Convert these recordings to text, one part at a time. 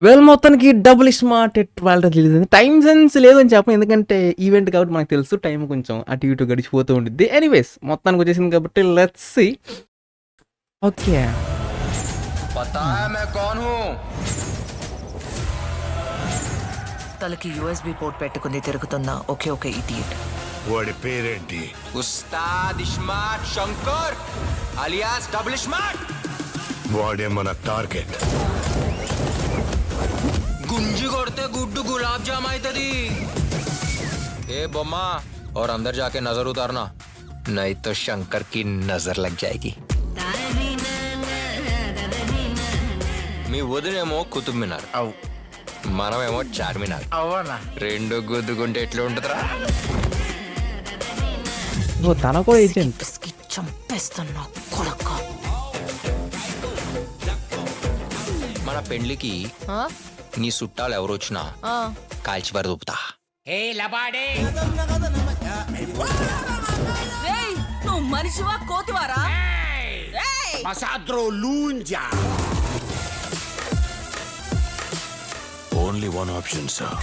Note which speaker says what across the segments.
Speaker 1: మొత్తానికి double smart వాళ్ళ release అయింది. టైం సెన్స్ లేదని చెప్పను, ఎందుకంటే ఈవెంట్ కాబట్టి మనకు తెలుసు టైం కొంచెం అటు ఇటు గడిచిపోతూ ఉంటుంది. ఎనీవేస్ మొత్తానికి వచ్చేసింది కాబట్టి లెట్స్ సీ. ఓకే,
Speaker 2: पता है मैं कौन हूँ?
Speaker 3: తలకి యూఎస్బి పోర్ట్ పెట్టుకుని తిరుగుతున్న ఒకే ఒక ఇడియట్.
Speaker 4: వాడి పేరేంటి?
Speaker 2: उस्ताद स्मार्ట్ శంకర్ alias डबल स्मार्ट.
Speaker 4: వాడే మన టార్గెట్.
Speaker 2: గుంజి కొడితే గుడ్డు గులాబ్ జామ్ అవుతుంది. ఏ బొమ్मा और अंदर जाके नजर उतारना, नहीं तो शंकर की नजर लग जाएगी. మీ వదినేమో కుతుబ్ మినార్, మనమేమో చార్మినార్.
Speaker 3: అవునా?
Speaker 2: రెండు గుద్దుకుంటే ఎట్లా ఉంటుందిరా?
Speaker 1: తన కూడా ఏజెంట్.
Speaker 3: చంపేస్తున్నా కొడక.
Speaker 2: మన పెండ్లికి నీ చుట్టాలు ఎవరు వచ్చినా కాల్చి పరదూపుతా.
Speaker 3: నువ్వు మనిషివా కోతివారా?
Speaker 4: Only one option sir.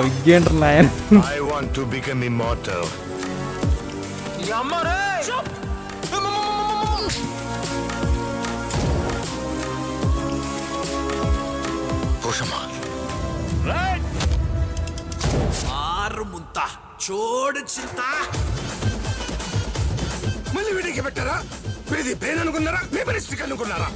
Speaker 1: విగ్గేంటర్ నాయన.
Speaker 4: I want to become immortal. మళ్ళీ వీడికి పెట్టారా? వీడిది బ్రెయిన్ అనుకున్నారా? మీ పరిస్థితి అనుకున్నారా?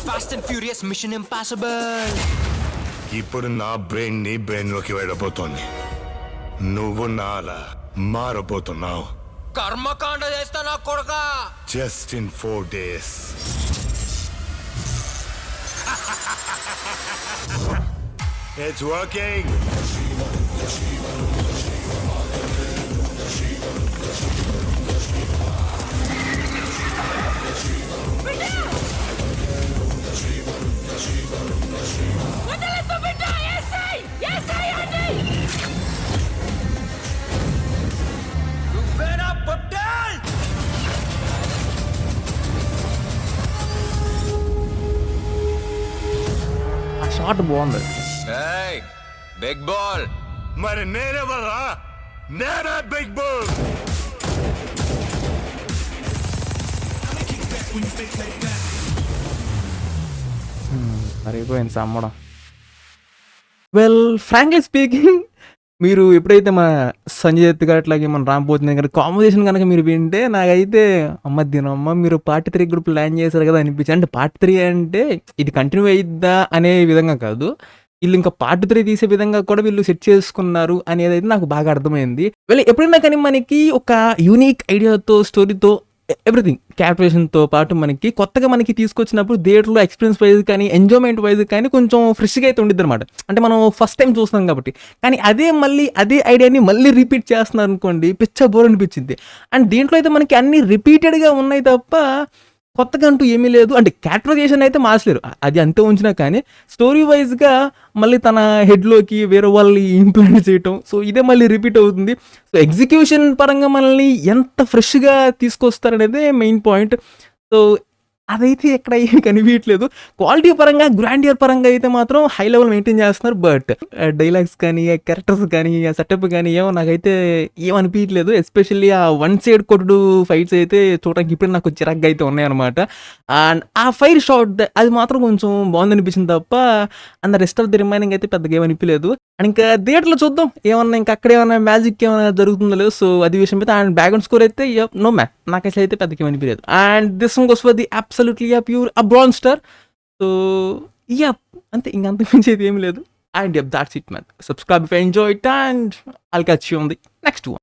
Speaker 2: Fast and furious mission impossible.
Speaker 4: ఇప్పుడు నా బ్రెయిన్ నీ బ్రెయిన్ లోకి వెళ్ళబోతోంది. నువ్వు నాలా మారబోతున్నావు.
Speaker 2: కర్మకాండ చేస్తా నా కొడుకా.
Speaker 4: Just in 4 days. It's working.
Speaker 2: నువ్వేనా పొట్టేల్?
Speaker 1: ఆ షాట్ బాగుంది.
Speaker 2: ఏయ్ బిగ్ బాల్.
Speaker 4: మరి నేనెవరా? నేనే బిగ్ బాల్.
Speaker 1: మరిపోయింది సమ్మడం. ఫ్రాంక్లీ స్పీకింగ్, మీరు ఎప్పుడైతే మన సంజయ్ దత్ గారు అట్లాగే మన రాంపోతుంది గారి కాంబినేషన్ కనుక మీరు వింటే నాకైతే దీనమ్మ మీరు పార్ట్ 3 కూడా ప్లాన్ చేశారు కదా అనిపించింది. అంటే పార్ట్ 3 అంటే ఇది కంటిన్యూ అయిద్దా అనే విధంగా కాదు, వీళ్ళు ఇంకా పార్ట్ 3 తీసే విధంగా కూడా వీళ్ళు సెట్ చేసుకున్నారు అనేది అయితే నాకు బాగా అర్థమైంది. ఎప్పుడైనా కానీ మనకి ఒక యూనిక్ ఐడియాతో, స్టోరీతో, ఎవ్రీథింగ్ క్యారెక్టరేషన్తో పాటు మనకి కొత్తగా మనకి తీసుకొచ్చినప్పుడు థియేటర్లో ఎక్స్పీరియన్స్ వైజ్ కానీ ఎంజాయ్మెంట్ వైజ్ కానీ కొంచెం ఫ్రెష్గా అయితే ఉండిద్ది అనమాట. అంటే మనం ఫస్ట్ టైం చూస్తున్నాం కాబట్టి. కానీ అదే ఐడియాని మళ్ళీ రిపీట్ చేస్తున్నారు అనుకోండి, పిచ్చ బోర్ అనిపించింది. అండ్ దీంట్లో అయితే మనకి అన్ని రిపీటెడ్గా ఉన్నాయి తప్ప కొత్తగా అంటూ ఏమీ లేదు. అంటే క్యారెక్టరైజేషన్ అయితే మార్చలేరు, అది అంతే ఉంచినా కానీ స్టోరీ వైజ్గా మళ్ళీ తన హెడ్లోకి వేరే వాళ్ళని ఇంప్లాంట్ చేయటం, సో ఇదే మళ్ళీ రిపీట్ అవుతుంది. సో ఎగ్జిక్యూషన్ పరంగా మనల్ని ఎంత ఫ్రెష్గా తీసుకొస్తారనేదే మెయిన్ పాయింట్. సో అదైతే ఎక్కడ ఏమి కనిపించట్లేదు. క్వాలిటీ పరంగా, గ్రాండియర్ పరంగా అయితే మాత్రం హై లెవెల్ మెయింటైన్ చేస్తున్నారు. బట్ డైలాగ్స్ కానీ, క్యారెక్టర్స్ కానీ, సెటప్ కానీ ఏమో నాకైతే ఏమనిపించట్లేదు. ఎస్పెషల్లీ ఆ వన్ సైడ్ కొట్టుడు ఫైట్స్ అయితే చూడడానికి ఇప్పుడు నాకు చిరాగ్గా అయితే ఉన్నాయన్నమాట. అండ్ ఆ ఫైర్ షాట్ అది మాత్రం కొంచెం బాగుంది అనిపించింది తప్ప and rest of the remaining అయితే పెద్దగా ఏమనిపించలేదు. అండ్ ఇంకా థియేటర్లో చూద్దాం ఏమన్నా ఇంకా అక్కడ ఏమన్నా మ్యాజిక్ ఏమైనా జరుగుతుందో లేదు. సో అది విషయం అయితే. అండ్ బ్యాక్గ్రౌండ్ స్కోర్ అయితే నో మ్యాన్, నాకు అసలు అయితే పెద్దగా ఏమనిపించలేదు. And this one goes for the absolutely pure bronze star. So అంతే, ఇంకంత మించి అయితే ఏమి లేదు. And that's it man. Subscribe if you enjoy it and I'll catch you on the next one.